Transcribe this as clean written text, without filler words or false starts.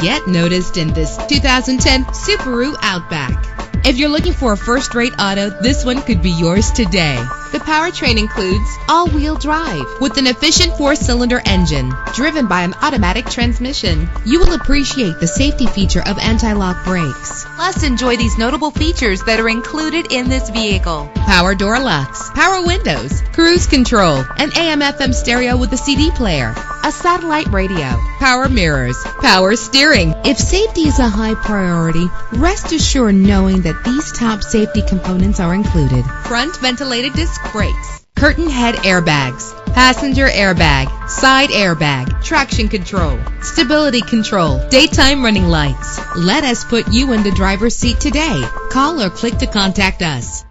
Get noticed in this 2010 Subaru Outback. If you're looking for a first-rate auto, this one could be yours today. The powertrain includes all-wheel drive with an efficient 4-cylinder engine driven by an automatic transmission. You will appreciate the safety feature of anti-lock brakes. Plus, enjoy these notable features that are included in this vehicle: power door locks, power windows, cruise control, an AM/FM stereo with a CD player, a satellite radio, power mirrors, power steering. If safety is a high priority, rest assured knowing that these top safety components are included: front ventilated disc brakes, curtain head airbags, passenger airbag, side airbag, traction control, stability control, daytime running lights. Let us put you in the driver's seat today. Call or click to contact us.